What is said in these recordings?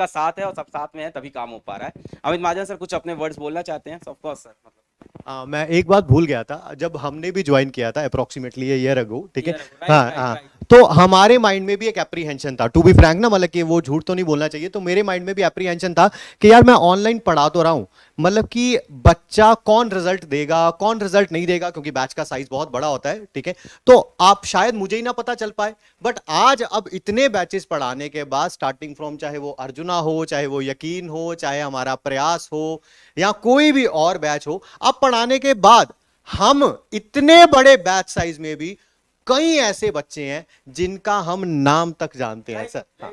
सबका साथ है और सब साथ में है तभी काम हो पा रहा है। अमित महाजन सर कुछ अपने वर्ड्स बोलना चाहते हैं? Of course sir. मैं एक बात भूल गया था, जब हमने भी ज्वाइन किया था अप्रोक्सीमेटली ईयर अगो, ठीक है। राइट हाँ राइट हाँ। राइट। तो हमारे माइंड में भी एक एप्रीहेंशन था, टू बी फ्रैंक ना, मतलब कि वो झूठ तो नहीं बोलना चाहिए, तो मेरे माइंड में भी एप्रीहेंशन था कि यार मैं ऑनलाइन पढ़ा तो रहा हूँ, मतलब कि बच्चा कौन रिजल्ट देगा कौन रिजल्ट नहीं देगा, क्योंकि बैच का साइज बहुत बड़ा होता है, ठीक है। तो आप शायद मुझे ही ना पता चल पाए, बट आज अब इतने बैचेस पढ़ाने के बाद, स्टार्टिंग फ्रॉम चाहे वो अर्जुना हो, चाहे वो यकीन हो, चाहे हमारा प्रयास हो, या कोई भी और बैच हो, अब पढ़ाने के बाद हम इतने बड़े बैच साइज में भी कई ऐसे बच्चे हैं जिनका हम नाम तक जानते हैं सर। हाँ।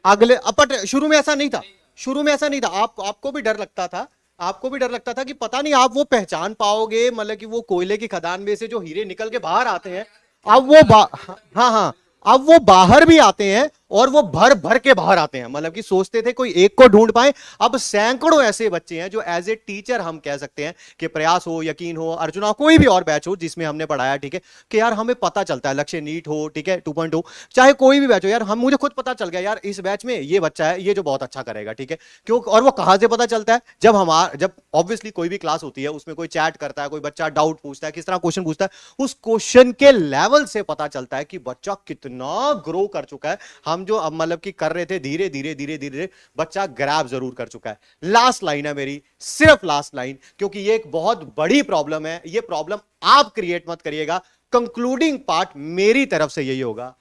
अगले बट शुरू में ऐसा नहीं था, शुरू में ऐसा नहीं था। आपको भी डर लगता था, आपको भी डर लगता था कि पता नहीं आप वो पहचान पाओगे, मतलब कि वो कोयले की खदान में से जो हीरे निकल के बाहर आते हैं, अब वो हाँ हाँ, अब वो बाहर भी आते हैं और वो भर भर के बाहर आते हैं, मतलब कि सोचते थे कोई एक को ढूंढ पाए, अब सैकड़ों ऐसे बच्चे हैं जो एज ए टीचर हम कह सकते हैं कि प्रयास हो, यकीन हो, अर्जुना, कोई भी और बैच हो जिसमें हमने पढ़ाया, ठीक है, कि यार हमें पता चलता है, लक्ष्य नीट हो, ठीक है, 2.0, चाहे कोई भी बैच हो, यार हम मुझे खुद पता चल गया यार इस बैच में ये बच्चा है, ये जो बहुत अच्छा करेगा, ठीक है। क्यों? और वो कहां से पता चलता है? जब ऑब्वियसली कोई भी क्लास होती है उसमें कोई चैट करता है, कोई बच्चा डाउट पूछता है, किस तरह क्वेश्चन पूछता है, उस क्वेश्चन के लेवल से पता चलता है कि बच्चा कितना ग्रो कर चुका है। हम जो अब मतलब कि कर रहे थे, धीरे धीरे धीरे धीरे बच्चा ग्रैब जरूर कर चुका है। लास्ट लाइन है मेरी, सिर्फ लास्ट लाइन, क्योंकि ये एक बहुत बड़ी प्रॉब्लम है, ये प्रॉब्लम आप क्रिएट मत करिएगा। कंक्लूडिंग पार्ट मेरी तरफ से यही होगा,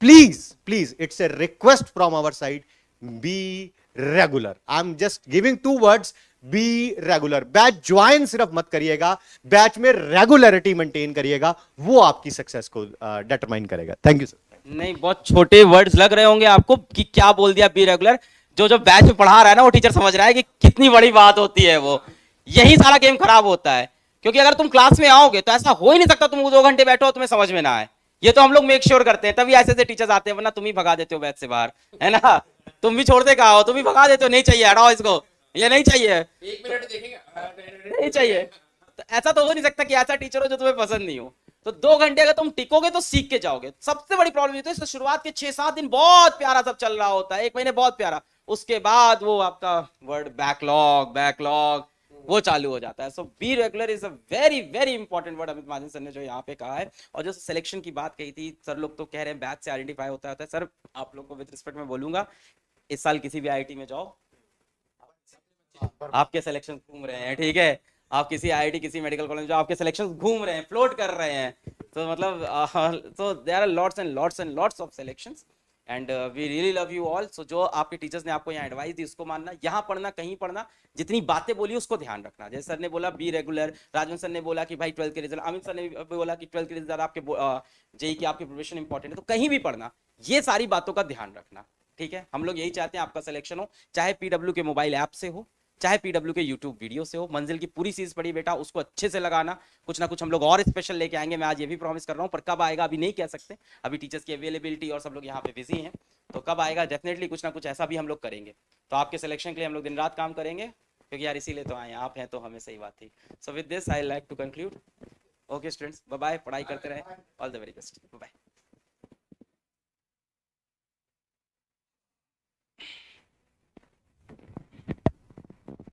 please please, it's a request from our side, be regular. I am just giving 2 words, be regular. Batch join सिर्फ मत करिएगा, बैच में रेगुलरिटी मेंटेन करिएगा, वो आपकी सक्सेस को डिटरमाइन करेगा। Thank you sir. नहीं, बहुत छोटे वर्ड्स लग रहे होंगे आपको कि क्या बोल दिया बी रेगुलर। जो जो बैच में पढ़ा रहा है ना वो टीचर समझ रहा है कि कितनी बड़ी बात होती है वो। यही सारा गेम खराब होता है, क्योंकि अगर तुम क्लास में आओगे तो ऐसा हो ही नहीं सकता तुम 2 घंटे बैठो तुम्हें समझ में ना आए। ये तो हम लोग मेक श्योर करते हैं, तभी ऐसे ऐसे टीचर्स आते हैं, वरना तुम ही भगा देते हो बैच से बाहर, है ना। तुम भी छोड़ते कहा हो, तुम ही भगा देते हो, नहीं चाहिए, हटाओ इसको, ये नहीं चाहिए, 1 मिनट देखेंगे, नहीं चाहिए। तो ऐसा तो हो नहीं सकता कि ऐसा टीचर हो जो तुम्हें पसंद नहीं हो। तो 2 घंटे अगर तुम टिकोगे तो सीख के जाओगे। सबसे बड़ी प्रॉब्लम ये तो है, शुरुआत के 6-7 दिन बहुत प्यारा सब चल रहा होता है, 1 महीने बहुत प्यारा, उसके बाद वो आपका वर्ड बैकलॉग बैकलॉग वो चालू हो जाता है। So be regular is a very very important word Amit Mahajan sir ने जो यहाँ पे कहा है। और जो सिलेक्शन की बात कही थी, सर लोग तो कह रहे हैं बैच से आइडेंटिफाई होता है। सर आप लोग को विद रिस्पेक्ट में बोलूंगा, इस साल किसी भी आईआईटी में जाओ, आपके सिलेक्शन घूम रहे हैं, ठीक है। आप किसी आईआईटी किसी मेडिकल कॉलेज में जाओ, आपके सिलेक्शन घूम रहे हैं, फ्लोट कर रहे हैं। तो मतलब तो there are lots and lots and lots of selections and we really love you all. So जो आपके टीचर्स ने आपको यहाँ एडवाइस दी उसको मानना, यहाँ पढ़ना कहीं पढ़ना, जितनी बातें बोली उसको ध्यान रखना। जैसे सर ने बोला बी रेगुलर, राजवन सर ने बोला कि भाई 12th के रिजल्ट, अमित सर ने बोला कि 12th के रिजल्ट आपके जेई की आपके प्रिपरेशन इंपॉर्टेंट है। तो कहीं भी पढ़ना, ये सारी बातों का ध्यान रखना, ठीक है। हम लोग यही चाहते हैं आपका सिलेक्शन हो, चाहे पीडब्ल्यू के मोबाइल ऐप से हो, चाहे पीडब्ल्यू के यूट्यूब वीडियो से हो। मंजिल की पूरी सीरीज पड़ी बेटा, उसको अच्छे से लगाना, कुछ ना कुछ हम लोग और स्पेशल लेके आएंगे, मैं आज ये भी प्रॉमिस कर रहा हूँ। पर कब आएगा अभी नहीं कह सकते, अभी टीचर्स की अवेलेबिलिटी और सब लोग यहाँ पे बिजी हैं, तो कब आएगा डेफिनेटली कुछ ना कुछ ऐसा भी हम लोग करेंगे। तो आपके सिलेक्शन के लिए हम लोग दिन रात काम करेंगे, क्योंकि यार इसीलिए तो आए, आप हैं तो हमें सही बात थी। So with this I like to conclude. Okay students, bye bye, पढ़ाई करते रहे, all the very best, bye.